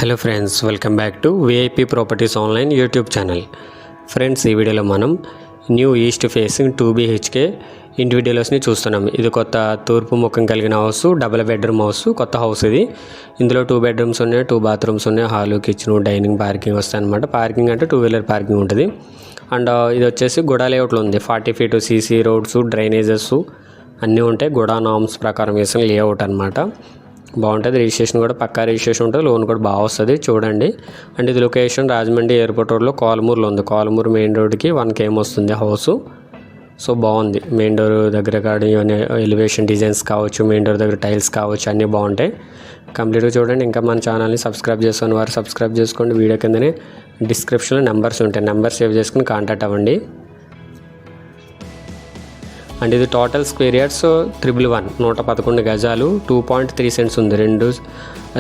Hello friends, welcome back to VIP properties online YouTube channel. Friends, ఈ వీడియోలో మనం new east facing 2 BHK ఇండివిడ్యువల్స్ని చూస్తున్నాం. ఇది కొత్త తూర్పు ముఖం కలిగిన హౌస్, డబుల్ బెడ్రూమ్ హౌస్, కొత్త హౌస్ ఇది. ఇందులో 2 బెడ్రూమ్స్ ఉన్నాయి, 2 బాత్రూమ్స్ ఉన్నాయి, హాలు, కిచెన్, డైనింగ్, పార్కింగ్ వస్తాయి అనమాట. పార్కింగ్ అంటే 2 వీలర్ పార్కింగ్ ఉంటుంది. అండ్ ఇది వచ్చేసి గుడా లేఅవుట్లో ఉంది. 40 feet సీసీ రోడ్స్, డ్రైనేజెస్ అన్నీ ఉంటాయి. గుడా నామ్స్ ప్రకారం వేసిన లేఅవుట్ అనమాట. బాగుంటుంది. రిజిస్ట్రేషన్ కూడా పక్కా రిజిస్ట్రేషన్ ఉంటుంది. లోన్ కూడా బాగా వస్తుంది, చూడండి. అండ్ ఇది లొకేషన్ రాజమండ్రి ఎయిర్పోర్ట్ రోడ్లో కాలమూరులో ఉంది. కాలమూరు మెయిన్ రోడ్కి 1 km వస్తుంది హౌస్. సో బాగుంది. మెయిన్ డోర్ దగ్గర కానీ ఎలివేషన్ డిజైన్స్ కావచ్చు, మెయిన్ డోర్ దగ్గర టైల్స్ కావచ్చు, అన్నీ బాగుంటాయి. కంప్లీట్గా చూడండి. ఇంకా మన ఛానల్ని సబ్స్క్రైబ్ చేసుకుని వారు సబ్స్క్రైబ్ చేసుకోండి. వీడియో కిందనే డిస్క్రిప్షన్లో నెంబర్స్ ఉంటాయి. నెంబర్ సేవ్ చేసుకుని కాంటాక్ట్ అవ్వండి. అండ్ ఇది టోటల్ స్క్వేర్ యార్డ్స్ 111 111 గజాలు, 2.3 సెంట్స్ ఉంది.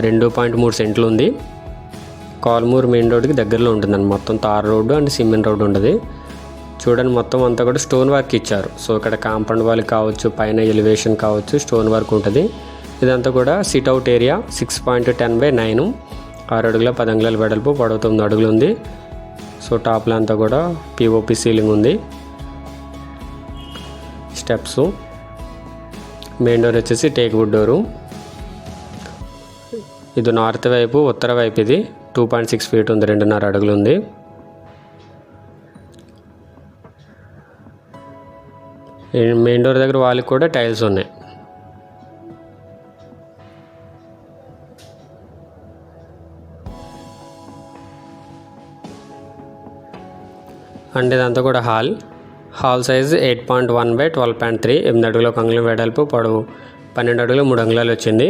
2.3 సెంట్లు ఉంది. కాల్మూర్ మెయిన్ రోడ్కి దగ్గరలో ఉంటుందండి. మొత్తం tar road and cement road ఉంటుంది. చూడండి, మొత్తం అంతా కూడా స్టోన్ వర్క్ ఇచ్చారు. సో ఇక్కడ కాంపౌండ్ వాల్ కావచ్చు, పైన ఎలివేషన్ కావచ్చు, స్టోన్ వర్క్ ఉంటుంది. ఇదంతా కూడా సిట్అవుట్ ఏరియా. 6.10/9, 6 అడుగుల 10 అంగుళాల వెడల్పు, పొడవు 9 అడుగులు ఉంది. సో టాప్లో అంతా కూడా పిఓపి సీలింగ్ ఉంది. స్టెప్స్, మెయిన్ డోర్ వచ్చేసి టేక్ వుడ్ డోరు. ఇది నార్త్ వైపు, ఉత్తర వైపు. ఇది 2.6 feet ఉంది, 2.5 అడుగులు ఉంది. మెయిన్ డోర్ దగ్గర వాళ్ళకి కూడా టైల్స్ ఉన్నాయి. అండ్ ఇదంతా కూడా హాల్ సైజ్ 8.1/12.3, 8 అడుగుల 1 అంగుళం వెడల్పు, పొడవు 12 అడుగులు 3 అంగుళాలు వచ్చింది.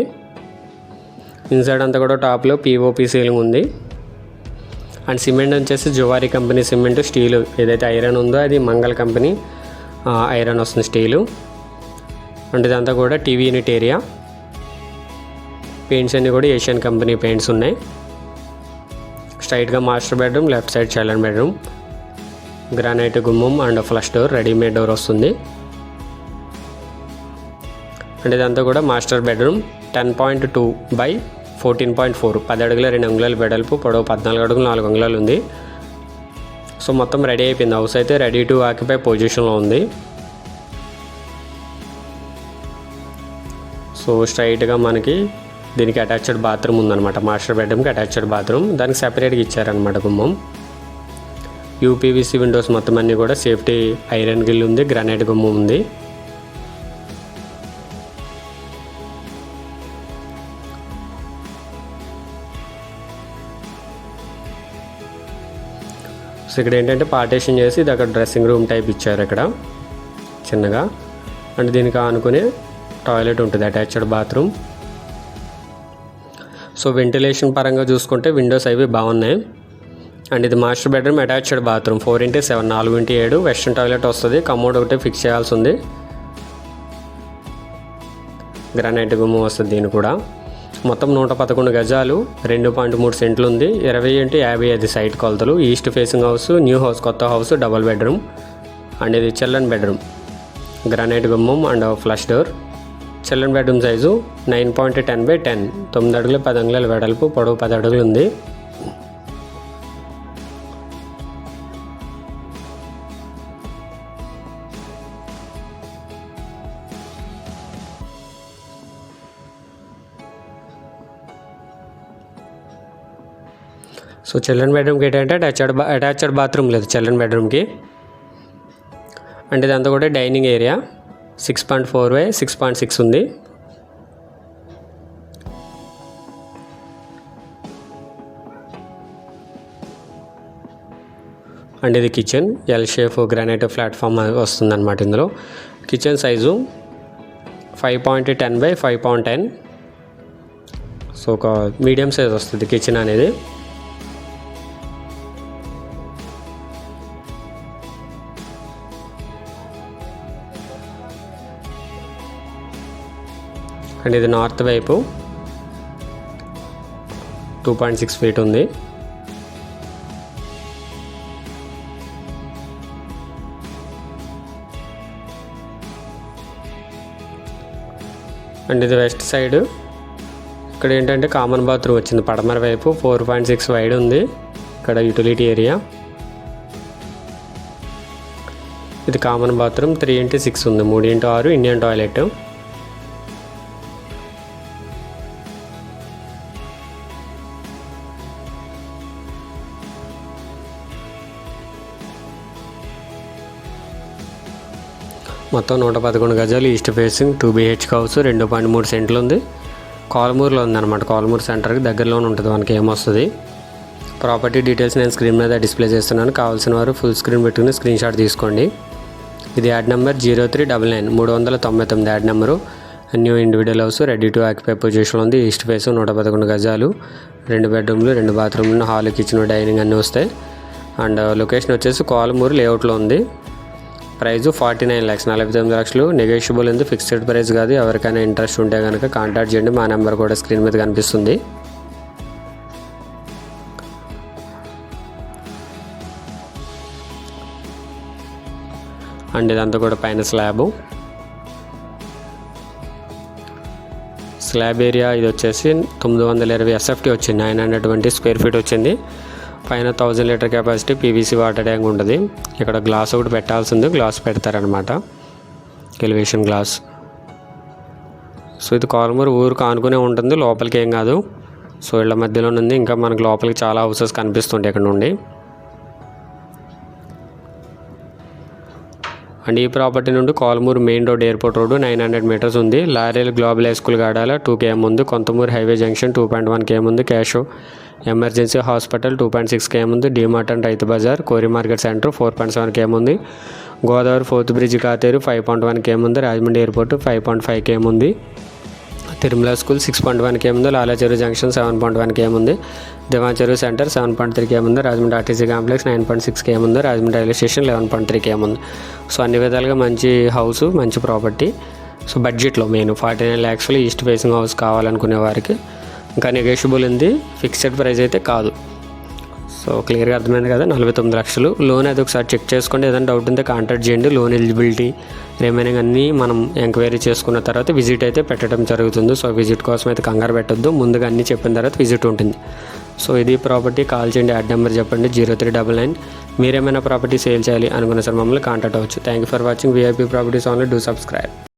ఇన్సైడ్ అంతా కూడా టాప్లో పిఓపి సీలింగ్ ఉంది. అండ్ సిమెంట్ వచ్చేసి జువారీ కంపెనీ సిమెంట్. స్టీలు ఏదైతే ఐరన్ ఉందో అది మంగళ కంపెనీ ఐరన్ వస్తుంది, స్టీలు. అండ్ ఇదంతా కూడా టీవీ యూనిట్ ఏరియా. పెయింట్స్ అన్నీ కూడా ఏషియన్ కంపెనీ పెయింట్స్ ఉన్నాయి. స్ట్రైట్గా master bedroom, left side children bedroom. Granite గుమ్మం and flush door, readymade door వస్తుంది. అండ్ ఇదంతా కూడా మాస్టర్ బెడ్రూమ్. 10.2/14.4, 10 అడుగుల 2 అంగుళాలు వెడల్పు, పొడవు 14 అడుగులు 4 అంగుళాలు ఉంది. సో మొత్తం రెడీ అయిపోయింది. హౌస్ అయితే రెడీ టు ఆక్యుపై పొజిషన్లో ఉంది. సో స్ట్రైట్గా మనకి దీనికి అటాచ్డ్ బాత్రూమ్ ఉందన్నమాట. మాస్టర్ బెడ్రూమ్కి అటాచ్డ్ బాత్రూమ్, దానికి సెపరేట్గా ఇచ్చారనమాట గుమ్మం. యూపీవీసీ విండోస్ మొత్తం అన్నీ కూడా సేఫ్టీ ఐరన్ గిల్ ఉంది, గ్రానైట్ గుమ్మం ఉంది. సో ఇక్కడ ఏంటంటే పార్టీషన్ చేసి ఇది అక్కడ డ్రెస్సింగ్ రూమ్ టైప్ ఇచ్చారు ఇక్కడ చిన్నగా. అండ్ దీనికి ఆనుకునే టాయిలెట్ ఉంటుంది, అటాచ్డ్ బాత్రూమ్. సో వెంటిలేషన్ పరంగా చూసుకుంటే విండోస్ అవి బాగున్నాయి. అండ్ ఇది master bedroom, attached bathroom. 4x7, 4x7 western toilet వస్తుంది. కమోడ్ ఒకటి ఫిక్స్ చేయాల్సి ఉంది. గ్రానైట్ గుమ్మం వస్తుంది దీనికి కూడా. మొత్తం 111 గజాలు, 2.3 సెంట్లు ఉంది. 20x55 సైట్ కొలతలు. East facing house, new house, కొత్త హౌస్, డబుల్ బెడ్రూమ్. అండ్ ఇది చిల్డ్రన్ బెడ్రూమ్. గ్రానైట్ గుమ్మం and flush door. Children bedroom size 9.10/10, 9 అడుగులు 10 అంగుళాల వెడల్పు, పొడవు 10 అడుగులు ఉంది. సో చిల్డ్రన్ బెడ్రూమ్కి ఏంటంటే అటాచ్డ్ బాత్రూమ్ లేదు చిల్డ్రన్ బెడ్రూమ్కి. అంటే ఇదంతా కూడా డైనింగ్ ఏరియా. 6.4/6.6 ఉంది. అండ్ ఇది kitchen. L shape granite platform వస్తుంది అనమాట. ఇందులో కిచెన్ సైజు 5.10/5.10. సో ఒక మీడియం సైజ్ వస్తుంది కిచెన్ అనేది. అండ్ ఇది నార్త్ వైపు 2.6 feet ఉంది. అండ్ ఇది వెస్ట్ సైడ్ ఇక్కడ ఏంటంటే కామన్ బాత్రూమ్ వచ్చింది పడమర వైపు, 4.6 వైడ్ ఉంది. ఇక్కడ యూటిలిటీ ఏరియా. ఇది కామన్ బాత్రూమ్, 3x6 ఉంది, 3x6 ఇండియన్ టాయిలెట్. మొత్తం 111 గజాలు, ఈస్ట్ ఫేసింగ్, 2 BHK హౌస్, 2.3 సెంట్లు ఉంది. కాలమూరులో ఉందన్నమాట. కాలమూరు సెంటర్కి దగ్గరలోనే ఉంటుంది మనకి ఏమొస్తుంది. ప్రాపర్టీ డీటెయిల్స్ నేను స్క్రీన్ మీద డిస్ప్లే చేస్తున్నాను. కావాల్సిన వారు ఫుల్ స్క్రీన్ పెట్టుకుని స్క్రీన్ షాట్ తీసుకోండి. ఇది add number 0399, 399 add number. New individual house, ready to occupy position ఉంది. ఈస్ట్ ఫేస్, 111 గజాలు, 2 బెడ్రూమ్లు, 2 బాత్రూమ్లు, హాల్, కిచెన్, డైనింగ్ అన్నీ వస్తాయి. అండ్ లొకేషన్ వచ్చేసి కాలమూరు లేఅవుట్లో ఉంది. ప్రైజు 49 lakhs, 49 లక్షలు. నెగోషియబుల్ ఉంది, ఫిక్స్డ్ ప్రైస్ కాదు. ఎవరికైనా ఇంట్రెస్ట్ ఉంటే కనుక కాంటాక్ట్ చేయండి. మా నెంబర్ కూడా స్క్రీన్ మీద కనిపిస్తుంది. అండ్ ఇదంతా కూడా పైన స్లాబ్ ఏరియా. ఇది వచ్చేసి 920 SFT వచ్చింది, 920 స్క్వేర్ ఫీట్ వచ్చింది. పైన 1000 litre capacity PVC water tank ఉంటుంది. ఇక్కడ గ్లాస్ ఒకటి పెట్టాల్సింది, గ్లాస్ పెడతారనమాట, ఎలివేషన్ గ్లాస్. సో ఇది కాలమూరు ఊరికి ఆనుకునే ఉంటుంది, లోపలికి ఏం కాదు. సో ఇళ్ళ మధ్యలో ఉంది. ఇంకా మనకు లోపలికి చాలా హౌసెస్ కనిపిస్తుంటాయి ఇక్కడ నుండి. అండ్ ఈ ప్రాపర్టీ నుండి Kalamuru main road, airport road 900 metres ఉంది. లారీలు గ్లోబల్ హై స్కూల్ గాడాల 2 km ఉంది. కొంతమూరు హైవే జంక్షన్ 2.1 km ఉంది. క్యాషో ఎమర్జెన్సీ హాస్పిటల్ 2.6 km ఉంది. డిమార్ట్ అండ్ రైతు బజార్, కోరి మార్కెట్ సెంటర్ 4.7 km ఉంది. Godavari 4th bridge Katheru 5.1 km ఉంది. రాజమండ్రి ఎయిర్పోర్ట్ 5.5 km ఉంది. తిరుమల స్కూల్ 6.1 km ఉంది. లాలాచెరువు జంక్షన్ 7.1 km ఉంది. దేవాచెరువు సెంటర్ 7.3 km ఉంది. రాజమండ్రి RTC కాంప్లెక్స్ 9.6 km ఉంది. రాజమండ్రి రైల్వే స్టేషన్ 11.3 km ఉంది. సో అన్ని విధాలుగా మంచి హౌస్, మంచి ప్రాపర్టీ. సో బడ్జెట్లో మెయిన్ 49 lakhsలో ఈస్ట్ ఫేసింగ్ హౌస్ కావాలనుకునే వారికి ఇంకా నెగోషియబుల్ ఉంది, ఫిక్స్డ్ ప్రైస్ అయితే కాదు. సో క్లియర్గా అర్థమైంది కదా. 49 లక్షలు లోన్. అది ఒకసారి చెక్ చేసుకోండి. ఏదైనా డౌట్ ఉంటే కాంటాక్ట్ చేయండి. లోన్ ఎలిజిబిలిటీ రిమైనింగ్ అన్నీ మనం ఎంక్వైరీ చేసుకున్న తర్వాత విజిట్ అయితే పెట్టడం జరుగుతుంది. సో విజిట్ కోసం అయితే కంగారు పెట్టొద్దు, ముందుగా అన్నీ చెప్పిన తర్వాత విజిట్ ఉంటుంది. సో ఇది ప్రాపర్టీ. కాల్ చేయండి, యాడ్ నెంబర్ చెప్పండి 0399. మీరేమైనా ప్రాపర్టీ సేల్ చేయాలి అనుకున్న సార్ మమ్మల్ని కాంటాక్ట్ అవ్వచ్చు. Thank you for watching VIP properties only. Do subscribe.